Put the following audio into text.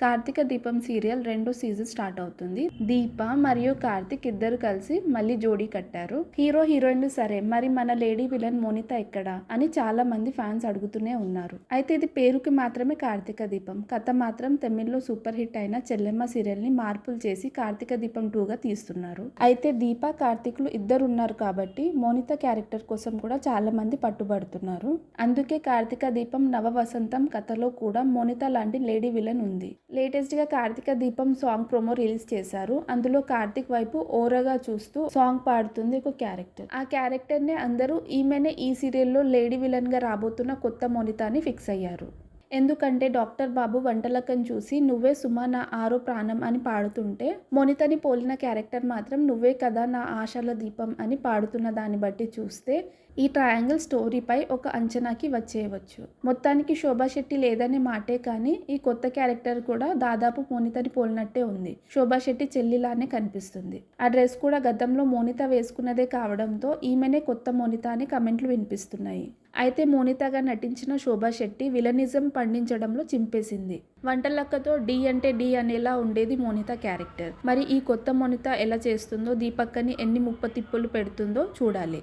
కార్తీక దీపం సీరియల్ రెండో season start అవుతుంది. దీప మరియు కార్తిక్ ఇద్దరు కలిసి మళ్ళీ జోడీ కట్టారు. హీరో హీరోయిన్లు సరే, మరి మన లేడీ విలన్ మోనిత ఎక్కడా అని చాలా మంది ఫ్యాన్స్ అడుగుతూనే ఉన్నారు. అయితే ఇది పేరుకి మాత్రమే కార్తీక దీపం, కథ మాత్రం తమిళ్లో సూపర్ హిట్ అయిన చెల్లెమ్మ సీరియల్ ని మార్పులు చేసి కార్తీక దీపం 2గా తీస్తున్నారు. అయితే దీప కార్తిక్లు ఇద్దరు ఉన్నారు కాబట్టి మోనిత క్యారెక్టర్ కోసం కూడా చాలా మంది పట్టుబడుతున్నారు. అందుకే కార్తీక దీపం నవ వసంతం కథలో కూడా మోనిత లాంటి లేడీ విలన్ ఉంది. లేటెస్ట్ గా కార్తీక దీపం సాంగ్ ప్రోమో రిలీజ్ చేశారు. అందులో కార్తిక్ వైపు ఓరగా చూస్తూ సాంగ్ పాడుతుంది ఒక క్యారెక్టర్. ఆ క్యారెక్టర్ నే అందరూ ఈమెనే ఈ సీరియల్లో లేడీ విలన్ గా రాబోతున్న కొత్త మోనిత అని ఫిక్స్ అయ్యారు. ఎందుకంటే డాక్టర్ బాబు వంటలకం చూసి నువ్వే సుమ నా ఆరో ప్రాణం అని పాడుతుంటే, మోనితని పోలిన క్యారెక్టర్ మాత్రం నువ్వే కదా నా ఆశల దీపం అని పాడుతున్న దాన్ని బట్టి చూస్తే ఈ ట్రయాంగిల్ స్టోరీపై ఒక అంచనాకి వచ్చేయవచ్చు. మొత్తానికి శోభా శెట్టి లేదనే మాటే కానీ ఈ కొత్త క్యారెక్టర్ కూడా దాదాపు మోనితని పోలినట్టే ఉంది. శోభా శెట్టి చెల్లిలానే కనిపిస్తుంది. ఆ డ్రెస్ కూడా గతంలో మోనిత వేసుకున్నదే కావడంతో ఈమెనే కొత్త మోనిత అని కమెంట్లు వినిపిస్తున్నాయి. అయితే మోనితగా నటించిన శోభా శెట్టి విలనిజం పండించడంలో చింపేసింది. వంటలక్కతో డి అంటే డి అనేలా ఉండేది మోనిత క్యారెక్టర్. మరి ఈ కొత్త మోనిత ఎలా చేస్తుందో, దీపక్కని ఎన్ని ముప్పతిప్పులు పెడుతుందో చూడాలి.